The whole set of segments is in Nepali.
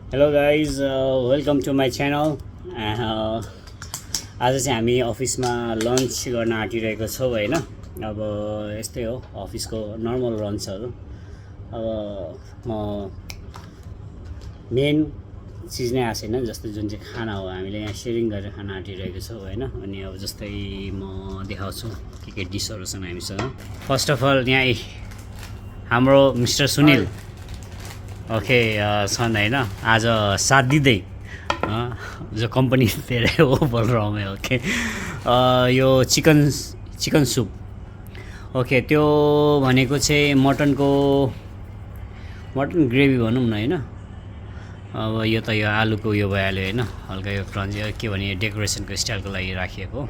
Hello guys welcome to my channel आज चाहिँ हामी अफिसमा लन्च गर्न आँटिरहेको छौँ होइन। अब यस्तै हो अफिसको नर्मल लन्चहरू। अब म मेन चिज नै आएको छैन, जस्तै जुन चाहिँ खाना हो हामीले यहाँ सेयरिङ गरेर खाना आँटिरहेको छौँ होइन। अनि अब जस्तै म देखाउँछु के डिसहरू छन् हामीसँग। फर्स्ट अफ अल यहाँ हाम्रो मिस्टर सुनिल ओके छन् होइन। आज साथ दिँदै जो कम्पनी धेरै हो बोल रहा हूँ मैं। ओके यो चिकन सुप ओके त्यो भनेको चाहिँ मटन ग्रेभी भनौँ न होइन। अब यो त यो आलुको यो भइहाल्यो होइन, हल्का यो क्रन्ची के भने डेकोरेसनको स्टाइलको लागि राखिएको।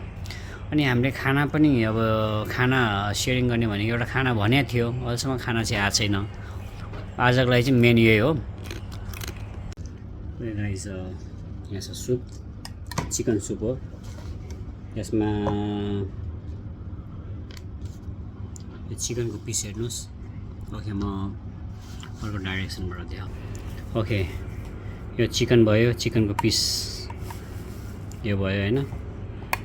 अनि हामीले खाना पनि अब खाना सेयरिङ गर्ने भनेको एउटा खाना भनेको थियो, अहिलेसम्म खाना चाहिँ आएको छैन। आजको लागि चाहिँ मेन यही हो। गाइस यहाँ छ सुप, चिकन सुप हो। यसमा यो चिकनको पिस हेर्नुहोस्। ओके म अर्को डाइरेक्सनबाट देखाऊ। ओके यो चिकन भयो, चिकनको पिस यो भयो होइन।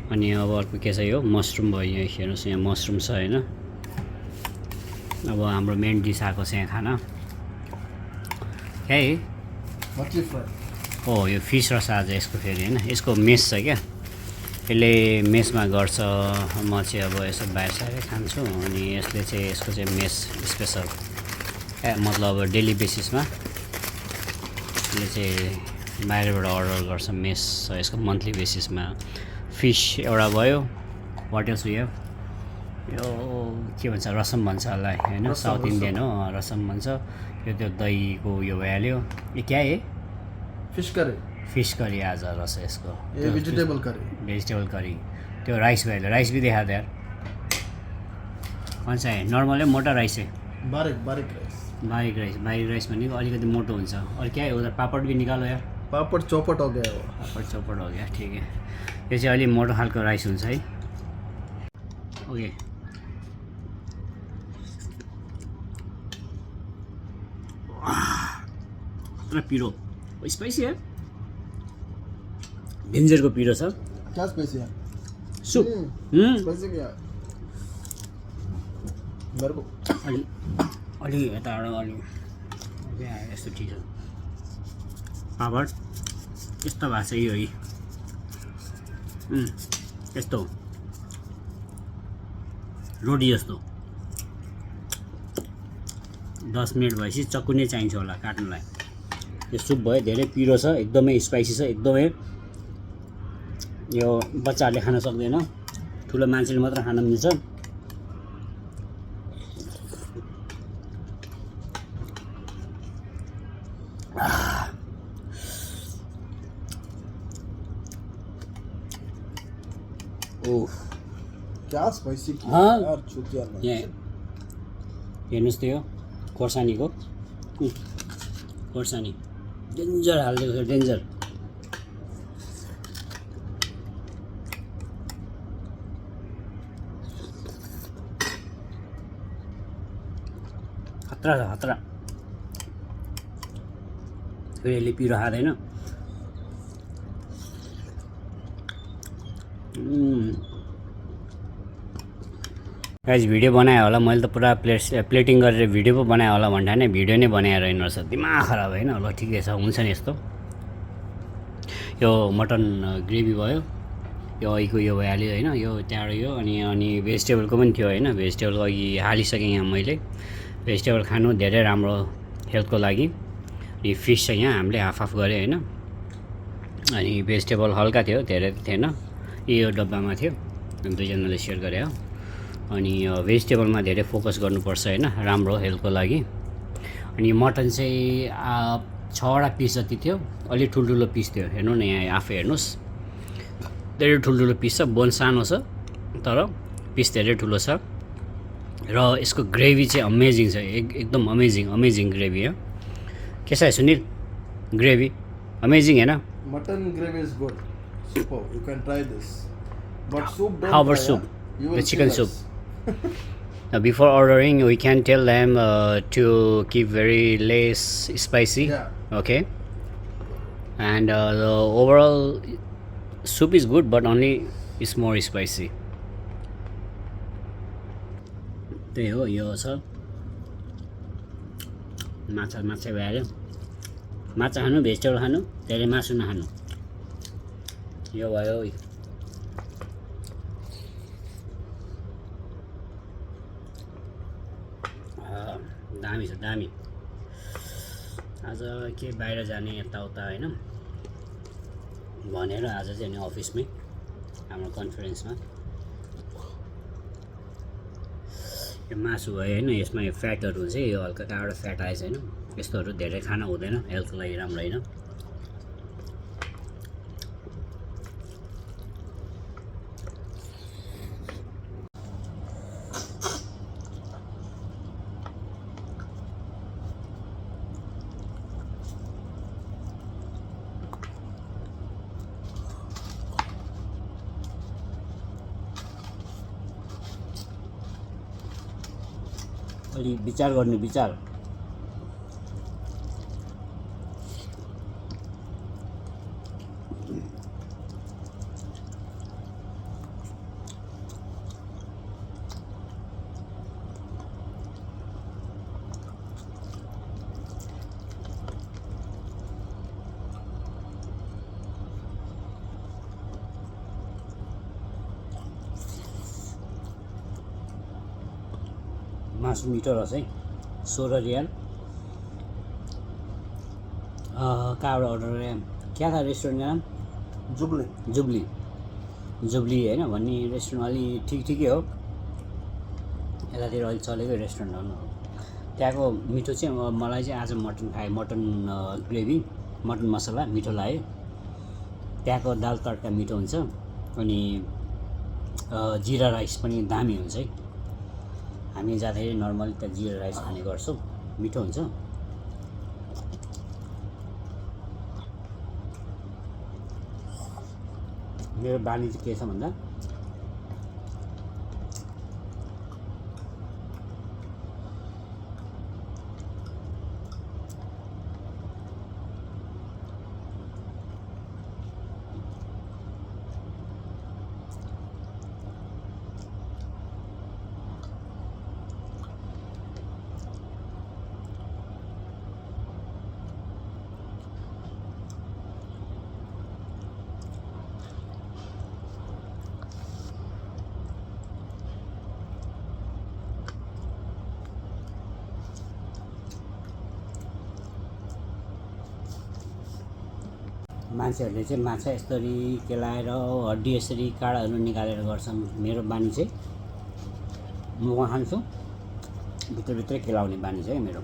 अनि अब अर्को के छ, यो मसरुम भयो। यहाँ हेर्नुहोस्, यहाँ मसरुम छ होइन। अब हाम्रो मेन डिस आएको छ यहाँ खाना है मछली फ्राई। हो यो फिस रहेछ आज यसको फेरि होइन। यसको मेस छ क्या, यसले मेसमा गर्छ। म चाहिँ अब यसो बाहिर साइरै खान्छु। अनि यसले चाहिँ यसको चाहिँ मेस स्पेसल मतलब डेली बेसिसमा यसले चाहिँ बाहिरबाट अर्डर गर्छ। मेस छ यसको मन्थली बेसिसमा। फिस एउटा भयो। वाट एल्स वी हेभ, यो के भन्छ रसम भन्छ होला होइन, साउथ इन्डियन हो, रसम भन्छ। यो त्यो दहीको उयो भइहाल्यो। यो क्या है, फिस करी आज रहेछ यसको। ये भेजिटेबल करी। त्यो राइस भइहाल्यो। राइस भी देखा दे यार, कौन सा है? नॉर्मल है, मोटा राइस है? बारीक राइस। बारीक राइस भनेको अलिकति मोटो हुन्छ। और क्या है उधर, पापड भी निकालो यार। पापड़ चौपट हो गया वो। पापड चौपट हो गया, ठिक है। यो चाहिँ अलि मोटो खालको राइस हुन्छ है। ओके पुरा पिरो, स्पाइसी है। भिन्जरको पिरो छ। क्या स्पाइसी है? सुप स्पाइसी क्या है? मेरे को अलि यताबाट अलि यस्तो ठिक छ। पापड यस्तो भएको छ यो यस्तो रोटी जस्तो। 10 मिनट भएपछि चक्कु नै चाहिन्छ होला काट्नुलाई। यो सुप भयो, धेरै पिरो छ, एकदमै स्पाइसी छ, एकदमै। यो बच्चाहरूले खान सक्दैन, ठुलो मान्छेले मात्र खान मिल्छ। ओह क्या स्पाइसी किया हाँ। यार, चुतिया नहीं। यहाँ हेर्नुहोस् त यो खोर्सानीको खोर्सानी डेन्जर हालिदिएको छ, डेन्जर। खतरा छ, खतरा। फेरि यसले पिरो खाँदैन। गाइस भिडियो बनायो होला, मैले त पुरा प्लेटिङ गरेर भिडियो पो बनायो होला भन्दा नै भिडियो नै बनाएर रहेछ। दिमाग खराब होइन। ल ठिकै छ, हुन्छ नि यस्तो। यो मटन ग्रेभी भयो, यो अघिको यो भइहाल्यो होइन। यो त्यहाँबाट यो अनि भेजिटेबलको पनि थियो होइन। भेजिटेबलको अघि हालिसकेँ यहाँ मैले। भेजिटेबल खानु धेरै राम्रो हेल्थको लागि। अनि फिस चाहिँ यहाँ हामीले हाफ गऱ्यो होइन। अनि भेजिटेबल हल्का थियो, धेरै थिएन। यो डब्बामा थियो, दुईजनाले सेयर गरे हो। अनि भेजिटेबलमा धेरै फोकस गर्नुपर्छ होइन, राम्रो हेल्थको लागि। अनि मटन चाहिँ 6वटा पिस जति थियो, अलि ठुल्ठुलो पिस थियो। हेर्नु न यहाँ आफै हेर्नुहोस्, धेरै ठुल्ठुलो पिस छ। बोन सानो छ तर पिस धेरै ठुलो छ। र यसको ग्रेभी चाहिँ अमेजिङ छ, एकदम अमेजिङ ग्रेभी हो। के छ सुनिल, ग्रेभी अमेजिङ होइन? Mutton gravy is good, super, you can try this, but soup don't. How about soup? The chicken soup. Before ordering, we can tell them to keep very less spicy. Yeah. Okay. and the overall soup is good, but only it's more spicy. त्यही हो, यो छ माछा भइहाल्यो। माछा खानु, भेजिटेबल खानु, धेरै मासु नखानु, यो भयो। दामी छ, दामी। आज के बाहिर जाने यताउता होइन भनेर आज चाहिँ नि अफिसमै हाम्रो कन्फरेन्समा यो मासु भयो होइन, यसमा यो फ्याटहरू हुन्छ, यो हल्का कहाँबाट फ्याट आएछ होइन, यस्तोहरू धेरै खान हुँदैन, हेल्थको लागि राम्रो होइन। अलि विचार गर्ने, विचार। मासु मिठो रहेछ है। 16 रियाल। कहाँबाट अर्डर गरेँ? क्या था रेस्टुरेन्ट का नाम? जुबली होइन भन्ने रेस्टुरेन्ट अलि ठिकै हो, यतातिर अलि चलेको रेस्टुरेन्ट हो। त्यहाँको मिठो चाहिँ मलाई चाहिँ आज मटन खाएँ, मटन ग्रेभी, मटन मसला मिठो लाग्यो। त्यहाँको दाल तड्का मिठो हुन्छ, अनि जिरा राइस पनि दामी हुन्छ है। हामी जाँदाखेरि नर्मली त्यहाँ जिरा राइस खाने गर्छौँ, मिठो हुन्छ। मेरो बानी चाहिँ के छ भन्दा मान्छेहरूले चाहिँ माछा यसरी केलाएर हड्डी यसरी काँडाहरू निकालेर गर्छन्। मेरो बानी चाहिँ म खान्छु, भित्रभित्रै केलाउने बानी चाहिँ मेरो।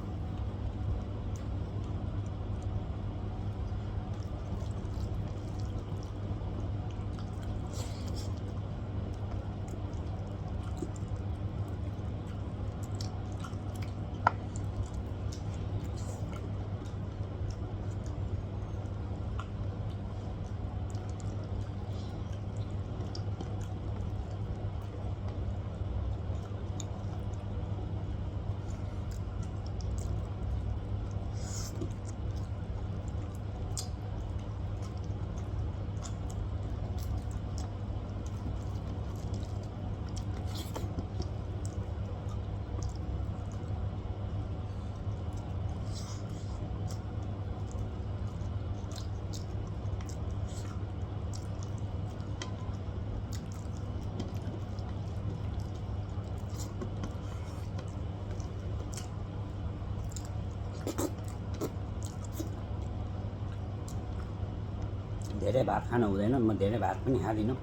धेरै भात खान हुँदैन, म धेरै भात पनि खाँदिनँ।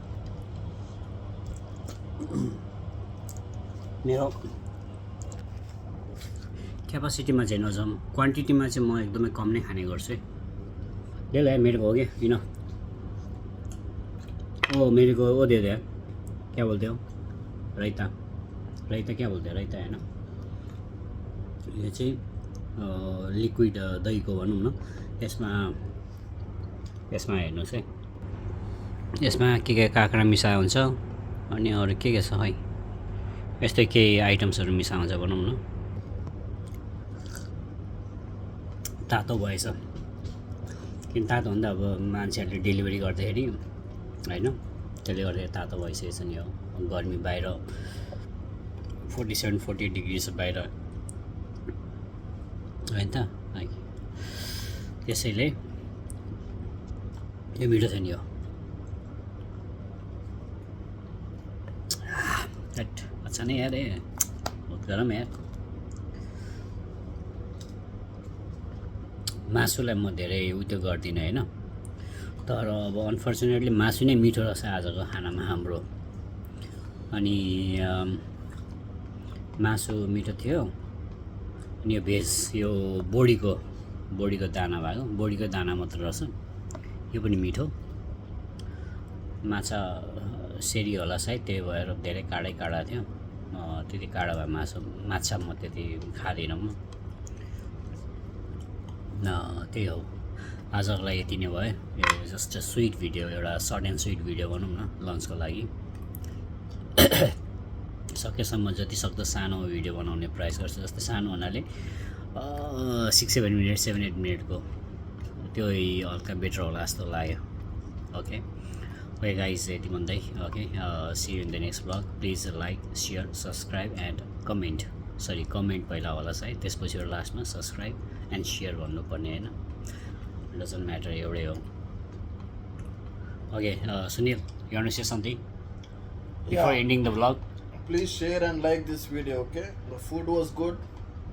मेरो क्यापासिटीमा चाहिँ नजाऊँ, क्वान्टिटीमा चाहिँ म एकदमै कम नै खाने गर्छु है। ले ला मेरे को हो गया पीना। ओ मेरे को वो दे दे, क्या बोलते हो, रायता क्या बोलते हैं, रायता है ना। यो चाहिँ लिक्विड दहीको भनौँ न। यसमा हेर्नुहोस् है, यसमा के काँक्रा मिसाएको हुन्छ, अनि अरू के छ है, यस्तै केही आइटम्सहरू मिसाएको हुन्छ भनौँ न। तातो भएछ, किन तातो भन्दा अब मान्छेहरूले डेलिभरी गर्दाखेरि होइन त्यसले गर्दाखेरि तातो भइसकेको छ नि हो गर्मी बाहिर 47-48 डिग्री छ बाहिर होइन त त्यसैले यो मिठो छ नि हो अच्छा नहीं यार ये बहुत गरम है यार मासुलाई म धेरै उयो गर्दिनँ होइन तर अब अनफर्चुनेटली मासु नै मिठो रहेछ आजको खानामा हाम्रो अनि मासु मिठो थियो अनि यो भेज यो बोडीको दाना भएको बोडीको दाना मात्र रहेछ यो पनि मिठो माछा सेरी होला सायद त्यही भएर धेरै काडा थियो त्यति काडा भए माछा म त्यति खाँदिनँ म त्यही हो आजको लागि यति नै भयो यो जस्ट स्विट भिडियो एउटा सर्ट एन्ड स्विट भिडियो भनौँ न लन्चको लागि सकेसम्म जति सक्दो सानो भिडियो बनाउने प्रयास गर्छु जस्तै सानो हुनाले 6-7 मिनट 7-8 मिनटको त्यो हल्का बेटर होला जस्तो लाग्यो ओके ओके गाइज यति भन्दै okay see you in the next blog please like share subscribe and comment comment पहिला होला सायद त्यसपछि लास्टमा सब्सक्राइब एन्ड सेयर भन्नुपर्ने होइन डजन्ट म्याटर एउटै हो okay Sunil you want to say something before ending the blog Please share and like this video, okay? The food was good,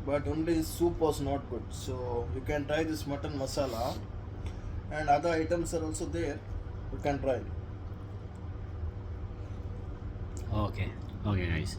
but only soup was not good. So you can try this mutton masala, and other items are also there. You can try. Okay, guys.